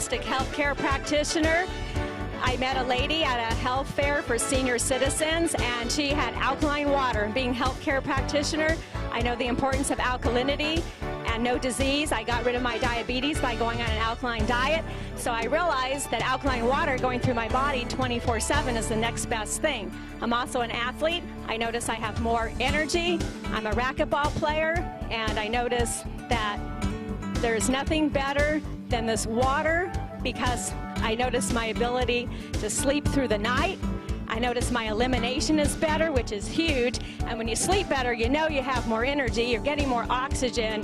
holistic healthcare practitioner. I met a lady at a health fair for senior citizens, and she had alkaline water. Being a healthcare practitioner, I know the importance of alkalinity and no disease. I got rid of my diabetes by going on an alkaline diet. So I realized that alkaline water going through my body 24/7 is the next best thing. I'm also an athlete. I notice I have more energy. I'm a racquetball player, and I notice that there's nothing better than this water, because I notice my ability to sleep through the night. I notice my elimination is better, which is huge. And when you sleep better, you know you have more energy, you're getting more oxygen.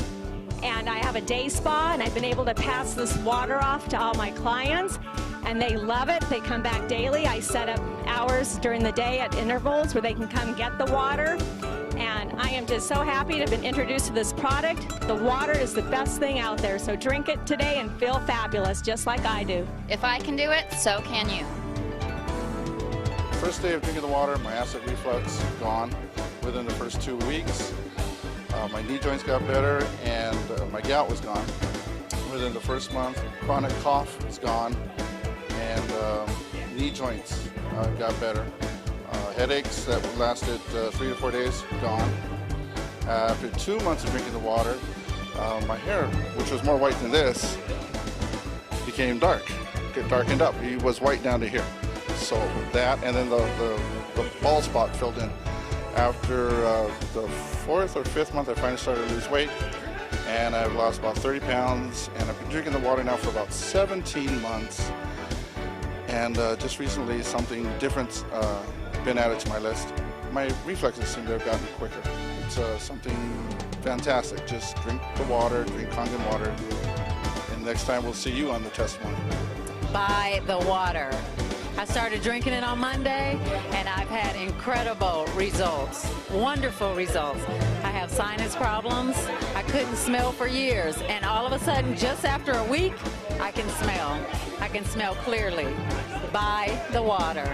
And I have a day spa, and I've been able to pass this water off to all my clients, and they love it. They come back daily. I set up hours during the day at intervals where they can come get the water. And I am just so happy to have been introduced to this product. The water is the best thing out there, so drink it today and feel fabulous, just like I do. If I can do it, so can you. First day of drinking the water, my acid reflux gone within the first 2 weeks. My knee joints got better, and my gout was gone within the first month. Chronic cough is gone, and knee joints got better. Headaches that lasted 3 to 4 days, gone. After 2 months of drinking the water, my hair, which was more white than this, became dark. It darkened up. It was white down to here. So that, and then the bald spot filled in. After the 4th or 5th month, I finally started to lose weight, and I've lost about 30 pounds, and I've been drinking the water now for about 17 months. And just recently, something different's been added to my list. My reflexes seem to have gotten quicker. It's something fantastic. Just drink the water, drink Kangen water, and next time we'll see you on the testimony. Buy the water. I started drinking it on Monday, and I've had incredible results, wonderful results. I have sinus problems. I couldn't smell for years, and all of a sudden, just after a week, I can smell. I can smell clearly. Buy the water.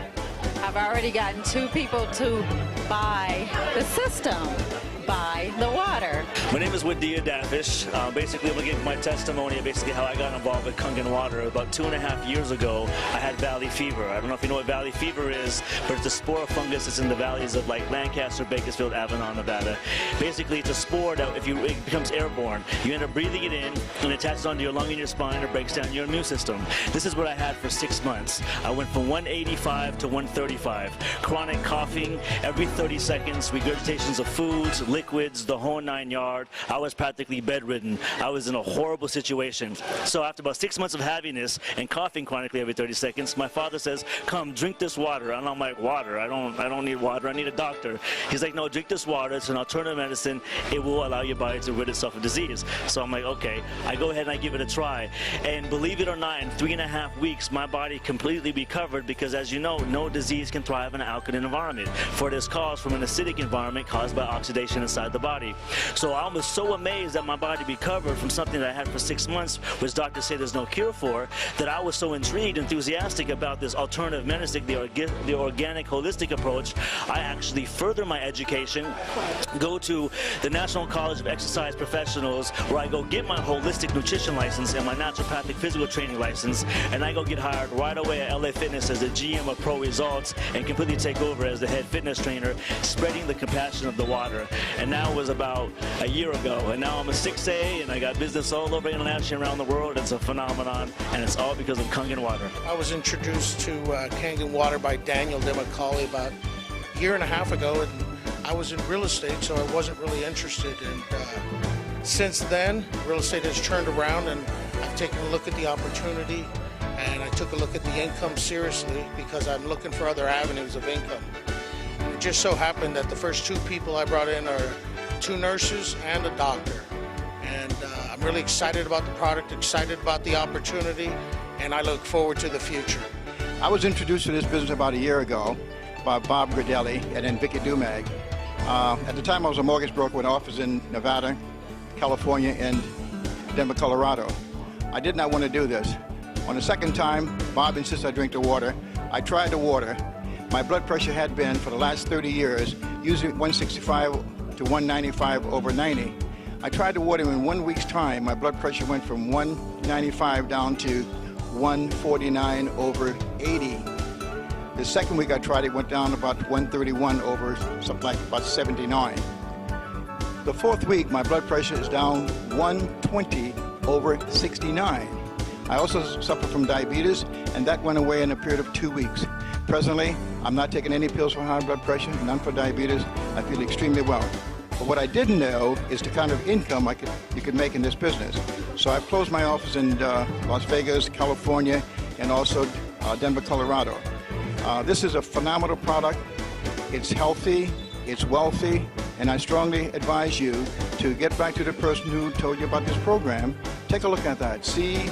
I've already gotten 2 people to buy the system. Buy the water. My name is Wadia Dafish. Basically, I'm going to give my testimony of basically how I got involved with Kangen water. About 2.5 years ago, I had valley fever. I don't know if you know what valley fever is, but it's a spore fungus that's in the valleys of like Lancaster, Bakersfield, Avalon, Nevada. Basically, it's a spore that it becomes airborne. You end up breathing it in, and it attaches onto your lung and your spine or breaks down your immune system. This is what I had for 6 months. I went from 185 to 135. Chronic coughing every 30 seconds, regurgitations of foods, liquids, the whole 9 yards. I was practically bedridden. I was in a horrible situation. So after about 6 months of having this and coughing chronically every 30 seconds, my father says, "Come, drink this water." And I'm like, "Water? I don't need water. I need a doctor." He's like, "No, drink this water. It's an alternative medicine. It will allow your body to rid itself of disease." So I'm like, okay. I go ahead and I give it a try. And believe it or not, in 3.5 weeks, my body completely recovered, because as you know, no disease can thrive in an alkaline environment. For this cause from an acidic environment caused by oxidation inside the body. So I was so amazed that my body recovered from something that I had for 6 months, which doctors say there's no cure for, that I was so intrigued, enthusiastic about this alternative medicine, the organic, holistic approach. I actually further my education, go to the National College of Exercise Professionals, where I go get my holistic nutrition license and my naturopathic physical training license, and I go get hired right away at LA Fitness as the GM of Pro Results and completely take over as the head fitness trainer, spreading the compassion of the water. And now was about a year ago, and now I'm a 6A, and I got business all over internationally around the world. It's a phenomenon, and it's all because of Kangen water. I was introduced to Kangen water by Daniel DeMacaulay about a year and a half ago, and I was in real estate, so I wasn't really interested. And since then, real estate has turned around, and I've taken a look at the opportunity, and I took a look at the income seriously, because I'm looking for other avenues of income. It just so happened that the first 2 people I brought in are 2 nurses and a doctor. And I'm really excited about the product, excited about the opportunity, and I look forward to the future. I was introduced to this business about a year ago by Bob Gradelli and then Vicky Dumag. At the time, I was a mortgage broker with an office in Nevada, California, and Denver, Colorado. I did not want to do this. On the second time, Bob insisted I drink the water. I tried the water. My blood pressure had been, for the last 30 years, usually 165 to 195 over 90. I tried the water, and in 1 week's time, my blood pressure went from 195 down to 149/80. The second week I tried it went down about 131/, something like about 79. The fourth week my blood pressure is down 120/69. I also suffer from diabetes, and that went away in a period of 2 weeks. Presently, I'm not taking any pills for high blood pressure, none for diabetes. I feel extremely well. But what I didn't know is the kind of income you could make in this business. So I've closed my office in Las Vegas, California, and also Denver, Colorado. This is a phenomenal product. It's healthy, it's wealthy, and I strongly advise you to get back to the person who told you about this program. Take a look at that. See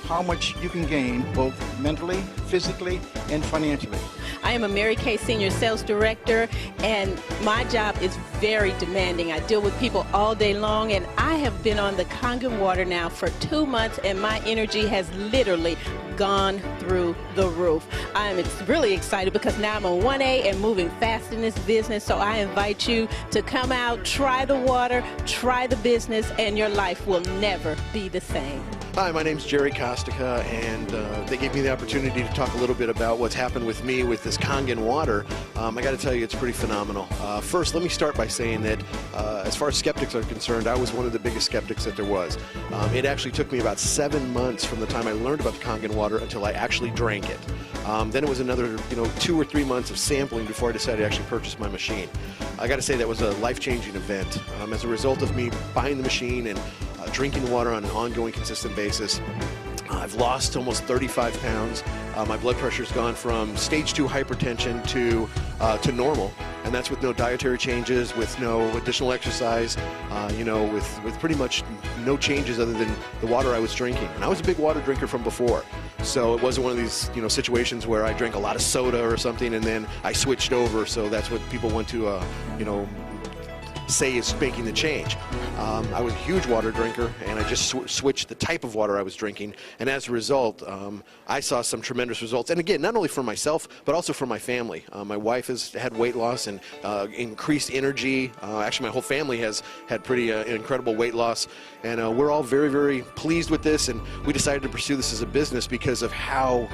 how much you can gain both mentally, physically, and financially. I am a Mary Kay Senior Sales Director, and my job is very demanding. I deal with people all day long, and I have been on the Kangen water now for 2 months, and my energy has literally gone through the roof. I am really excited because now I'm a 1A and moving fast in this business, so I invite you to come out, try the water, try the business, and your life will never be the same. Hi, my name's Jerry Kostica, and they gave me the opportunity to talk a little bit about what's happened with me with this Kangen water. I got to tell you, it's pretty phenomenal. First, let me start by saying that as far as skeptics are concerned, I was one of the biggest skeptics that there was. It actually took me about 7 months from the time I learned about the Kangen water until I actually drank it. Then it was another 2 or 3 months of sampling before I decided to actually purchase my machine. I got to say that was a life-changing event. As a result of me buying the machine and drinking the water on an ongoing, consistent basis, I've lost almost 35 pounds. My blood pressure's gone from stage 2 hypertension to normal, and that's with no dietary changes, with no additional exercise, with pretty much no changes other than the water I was drinking. And I was a big water drinker from before, so it wasn't one of these situations where I drank a lot of soda or something and then I switched over. So that's what people want to say is making the change. I was a huge water drinker, and I just switched the type of water I was drinking, and as a result, I saw some tremendous results. And again, not only for myself, but also for my family. My wife has had weight loss and increased energy. Actually, my whole family has had pretty incredible weight loss, and we're all very, very pleased with this, and we decided to pursue this as a business because of how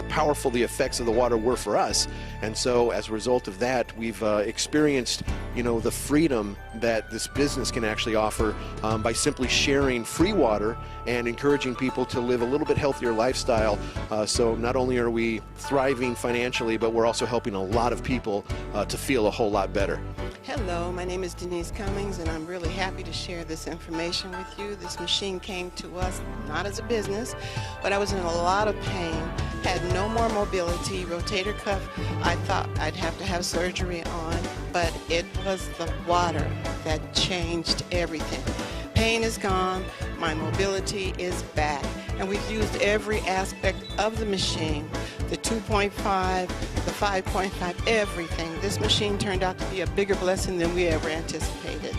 powerful the effects of the water were for us. And so as a result of that, we've experienced the freedom that this business can actually offer by simply sharing free water and encouraging people to live a little bit healthier lifestyle. So not only are we thriving financially, but we're also helping a lot of people to feel a whole lot better. Hello, my name is Denise Cummings, and I'm really happy to share this information with you. This machine came to us not as a business, but I was in a lot of pain, had no more mobility, rotator cuff. I thought I'd have to have surgery on, but it was the water that changed everything. Pain is gone, my mobility is back, and we've used every aspect of the machine, the 2.5, the 5.5, everything. This machine turned out to be a bigger blessing than we ever anticipated.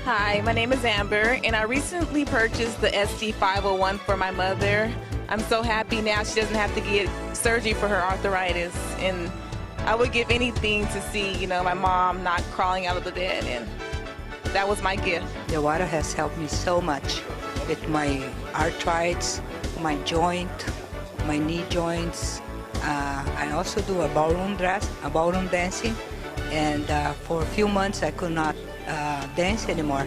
Hi, my name is Amber, and I recently purchased the SD501 for my mother. I'm so happy now she doesn't have to get surgery for her arthritis, and I would give anything to see, my mom not crawling out of the bed, and that was my gift. The water has helped me so much with my arthritis, my joint, my knee joints. I also do a ballroom dancing, and for a few months I could not dance anymore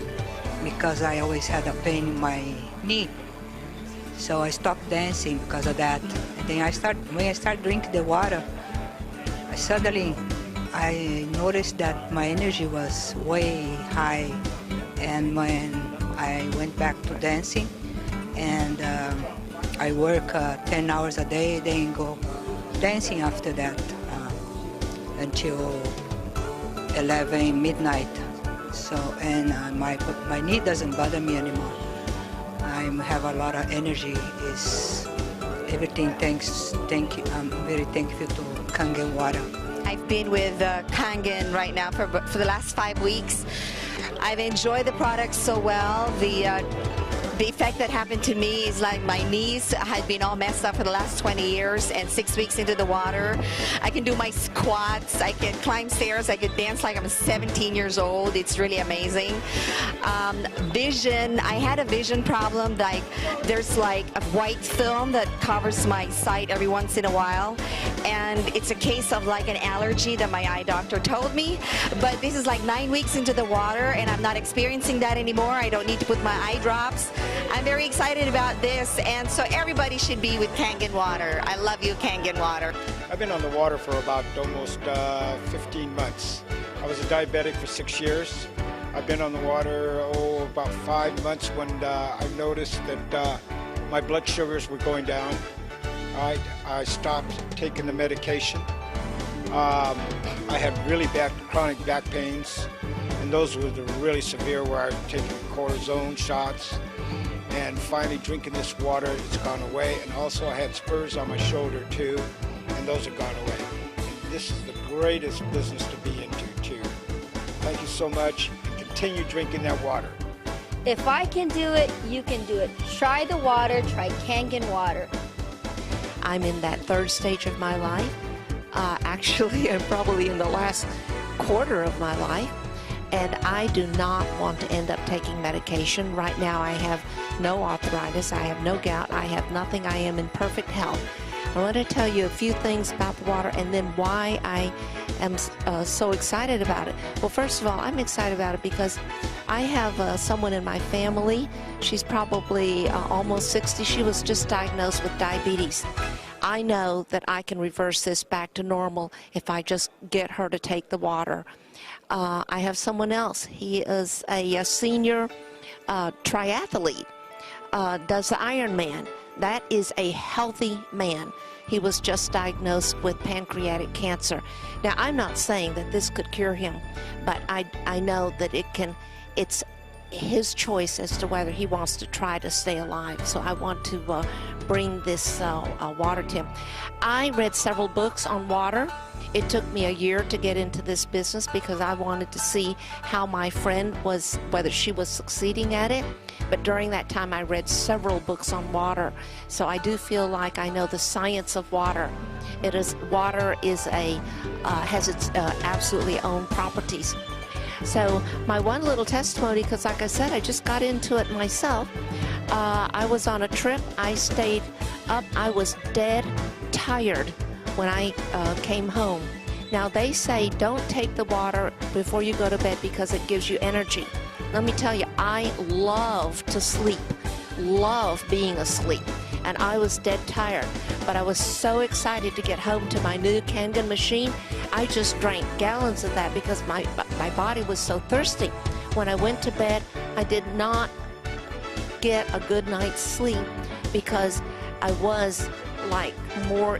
because I always had a pain in my knee. So I stopped dancing because of that. And then when I started drinking the water, suddenly I noticed that my energy was way high, and when I went back to dancing, and I work 10 hours a day, then go dancing after that until 11 midnight. So, and my knee doesn't bother me anymore. I have a lot of energy. Is everything. Thank you. I'm very thankful to Kangen water. I've been with Kangen right now for the last 5 weeks. I've enjoyed the product so well. The The effect that happened to me is like my knees had been all messed up for the last 20 years, and 6 weeks into the water, I can do my squats, I can climb stairs, I could dance like I'm 17 years old. It's really amazing. Vision, I had a vision problem. Like there's like a white film that covers my sight every once in a while, and it's a case of like an allergy that my eye doctor told me. But this is like 9 weeks into the water, and I'm not experiencing that anymore. I don't need to put my eye drops. I'm very excited about this, and so everybody should be with Kangen water. I love you, Kangen water. I've been on the water for about almost 15 months. I was a diabetic for 6 years. I've been on the water, about 5 months when I noticed that my blood sugars were going down. I stopped taking the medication. I had really bad chronic back pains, and those were really severe, where I was taking cortisone shots. And finally drinking this water, it's gone away. And also I had spurs on my shoulder too, and those have gone away. And this is the greatest business to be into too. Thank you so much, and continue drinking that water. If I can do it, you can do it. Try the water, try Kangen water. I'm in that third stage of my life. Actually, I'm probably in the last quarter of my life. And I do not want to end up taking medication. Right now I have no arthritis, I have no gout, I have nothing, I am in perfect health. I want to tell you a few things about the water and then why I am so excited about it. Well, first of all, I'm excited about it because I have someone in my family. She's probably almost 60. She was just diagnosed with diabetes. I know that I can reverse this back to normal if I just get her to take the water. I have someone else. He is a senior triathlete, does the Ironman. That is a healthy man. He was just diagnosed with pancreatic cancer. Now, I'm not saying that this could cure him, but I know that it's his choice as to whether he wants to try to stay alive. So I want to bring this water to him. I read several books on water. It took me a year to get into this business because I wanted to see how my friend was, whether she was succeeding at it. But during that time, I read several books on water. So I do feel like I know the science of water. Water has its absolutely own properties. So my one little testimony, because like I said, I just got into it myself. I was on a trip. I stayed up. I was dead tired when I came home. Now they say don't take the water before you go to bed because it gives you energy. Let me tell you, I love to sleep, love being asleep, and I was dead tired. But I was so excited to get home to my new Kangen machine. I just drank gallons of that because my body was so thirsty. When I went to bed, I did not get a good night's sleep because I was like more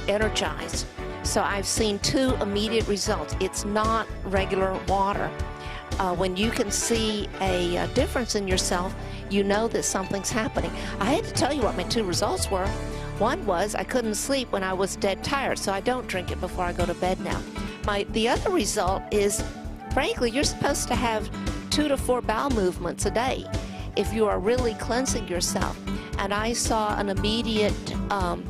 energized. So I've seen 2 immediate results. It's not regular water. When you can see a difference in yourself, you know that something's happening. I had to tell you what my 2 results were. One was I couldn't sleep when I was dead tired, so I don't drink it before I go to bed now. The other result is, frankly, you're supposed to have 2 to 4 bowel movements a day if you are really cleansing yourself. And I saw an immediate, I'm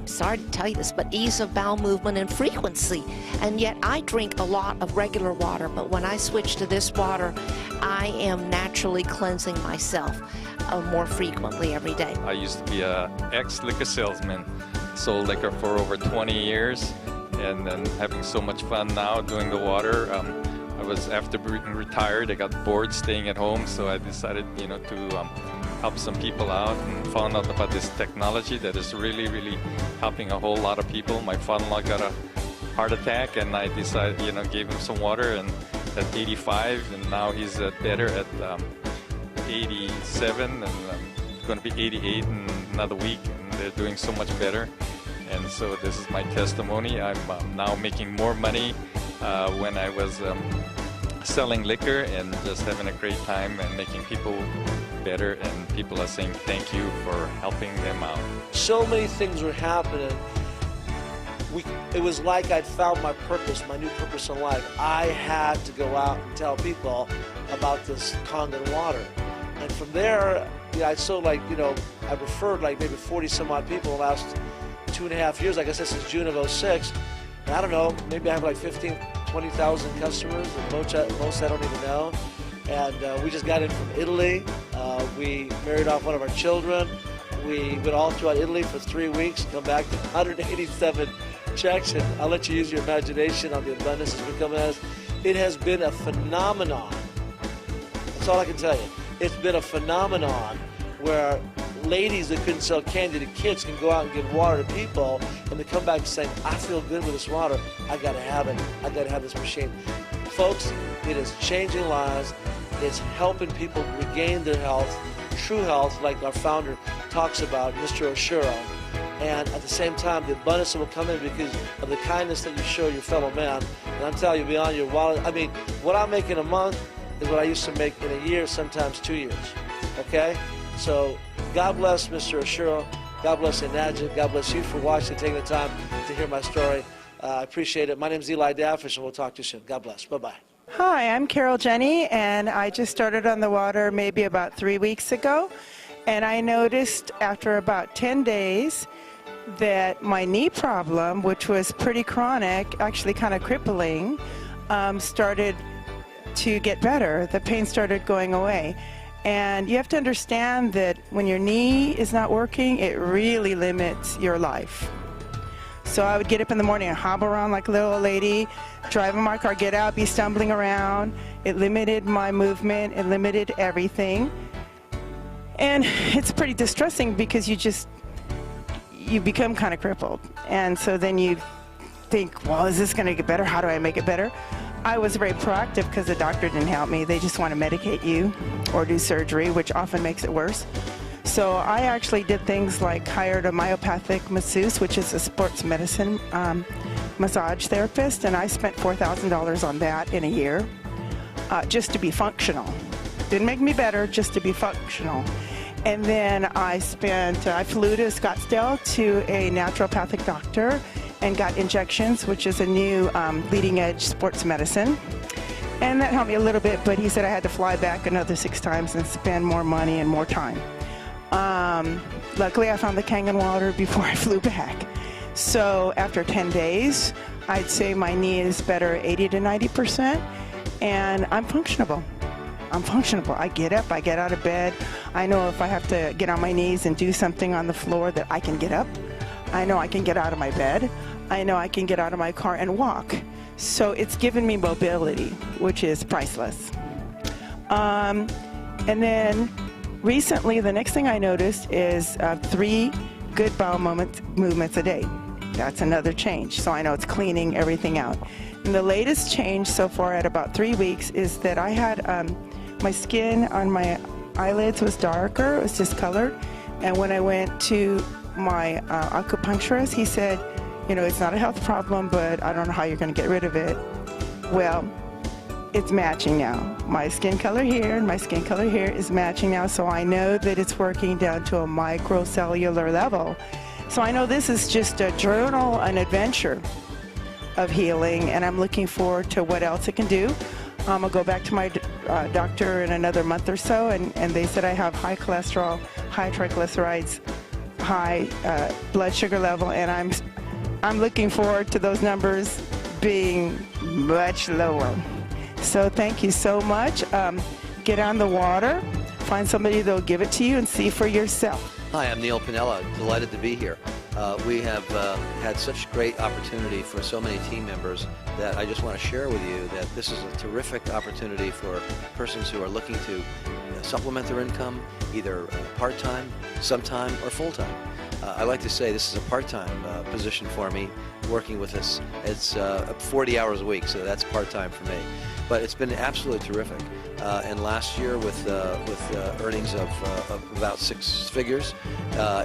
sorry to tell you this, but ease of bowel movement and frequency. And yet I drink a lot of regular water, but when I switch to this water, I am naturally cleansing myself more frequently every day. I used to be an ex-liquor salesman, sold liquor for over 20 years, and then having so much fun now doing the water. After being retired, I got bored staying at home, so I decided, to help some people out and found out about this technology that is really, really helping a whole lot of people. My father-in-law got a heart attack, and I decided, gave him some water, and at 85, and now he's better at 87, and going to be 88 in another week, and they're doing so much better. And so this is my testimony. I'm now making more money when I was selling liquor and just having a great time and making people better, and people are saying thank you for helping them out. So many things were happening. It was like I'd found my purpose, my new purpose in life. I had to go out and tell people about this Kangen water. And from there, I sold I referred like maybe 40 some odd people in the last 2.5 years. Like I said, since June of 06. And I don't know, maybe I have like 15, 20,000 customers, and most I don't even know. And we just got in from Italy. We married off one of our children. We went all throughout Italy for 3 weeks, come back to 187 checks, and I'll let you use your imagination on the abundance that's been coming at us. It has been a phenomenon. That's all I can tell you. It's been a phenomenon where ladies that couldn't sell candy to kids can go out and give water to people, and they come back saying, I feel good with this water. I got to have it. I got to have this machine. Folks, it is changing lives. It's helping people regain their health, true health, like our founder talks about, Mr. Oshiro. And at the same time, the abundance that will come in because of the kindness that you show your fellow man. And I'm telling you, beyond your wallet, I mean, what I make in a month is what I used to make in a year, sometimes 2 years. Okay? So God bless Mr. Oshiro. God bless Enagic. God bless you for watching, taking the time to hear my story. I appreciate it. My name is Eli Daffish, and we'll talk to you soon. God bless. Bye-bye. Hi, I'm Carol Jenny, and I just started on the water maybe about 3 weeks ago. And I noticed after about 10 days that my knee problem, which was pretty chronic, actually kind of crippling, started to get better. The pain started going away. And you have to understand that when your knee is not working, it really limits your life. So I would get up in the morning and hobble around like a little old lady, drive in my car, get out, be stumbling around. It limited my movement. It limited everything. And it's pretty distressing because you become kind of crippled. And so then you think, well, is this going to get better? How do I make it better? I was very proactive because the doctor didn't help me. They just want to medicate you or do surgery, which often makes it worse. So I actually did things like hired a myopathic masseuse, which is a sports medicine massage therapist, and I spent $4,000 on that in a year just to be functional. Didn't make me better, just to be functional. And then I flew to Scottsdale to a naturopathic doctor and got injections, which is a new leading edge sports medicine. And that helped me a little bit, but he said I had to fly back another 6 times and spend more money and more time. Luckily, I found the Kangen water before I flew back. So after 10 days, I'd say my knee is better 80 to 90%, and I'm functionable. I get up, I get out of bed. I know if I have to get on my knees and do something on the floor that I can get up. I know I can get out of my bed. I know I can get out of my car and walk. So it's given me mobility, which is priceless. And then recently, the next thing I noticed is 3 good bowel movements a day. That's another change. So I know it's cleaning everything out. And the latest change so far at about 3 weeks is that I had my skin on my eyelids was darker, it was discolored. And when I went to my acupuncturist, he said, you know, it's not a health problem, but I don't know how you're going to get rid of it. Well, it's matching now. My skin color here and my skin color here is matching now, so I know that it's working down to a microcellular level. So I know this is just a journal, an adventure of healing, and I'm looking forward to what else it can do. I'll go back to my doctor in another month or so, and they said I have high cholesterol, high triglycerides, high blood sugar level, and I'm looking forward to those numbers being much lower. So thank you so much. Get on the water, find somebody that'll give it to you, and see for yourself. Hi, I'm Neil Pinella. Delighted to be here. We have had such great opportunity for so many team members that I just want to share with you that this is a terrific opportunity for persons who are looking to supplement their income, either part-time, sometime, or full-time. I like to say this is a part-time position for me, working with us. It's 40 hours a week, so that's part-time for me. But it's been absolutely terrific. And last year, with earnings of about 6 figures,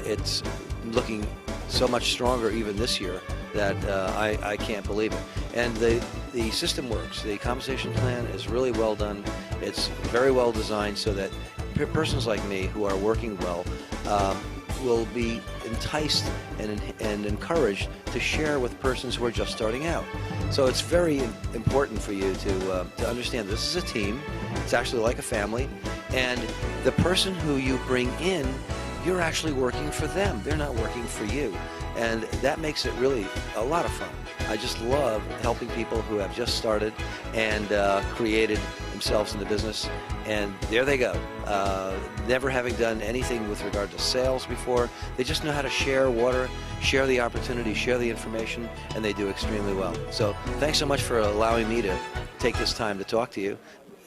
it's looking so much stronger even this year that I can't believe it. And the system works. The compensation plan is really well done. It's very well designed so that persons like me who are working well will be enticed and encouraged to share with persons who are just starting out. So it's very important for you to understand this is a team. It's actually like a family, And the person who you bring in, you're actually working for them. They're not working for you. And that makes it really a lot of fun. I just love helping people who have just started and created themselves in the business. And there they go, never having done anything with regard to sales before. They just know how to share water, share the opportunity, share the information, and they do extremely well. So thanks so much for allowing me to take this time to talk to you.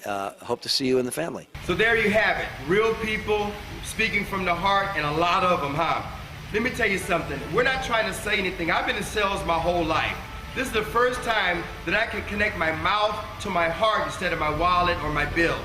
Hope to see you in the family. So there you have it. Real people speaking from the heart, and a lot of them, huh? Let me tell you something. We're not trying to say anything. I've been in sales my whole life. This is the first time that I can connect my mouth to my heart instead of my wallet or my bills.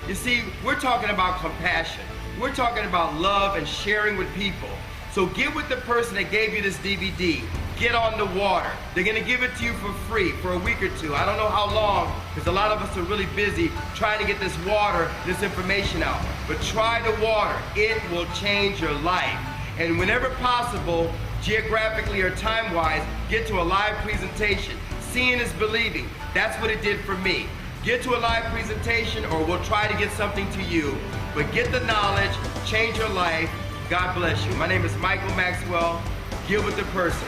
You see, we're talking about compassion. We're talking about love and sharing with people. So get with the person that gave you this DVD. Get on the water. They're going to give it to you for free for a week or two. I don't know how long, because a lot of us are really busy trying to get this water, this information out. But try the water. It will change your life. And whenever possible, geographically or time-wise, get to a live presentation. Seeing is believing. That's what it did for me. Get to a live presentation, or we'll try to get something to you. But get the knowledge, change your life. God bless you. My name is Michael Maxwell. Get with the person.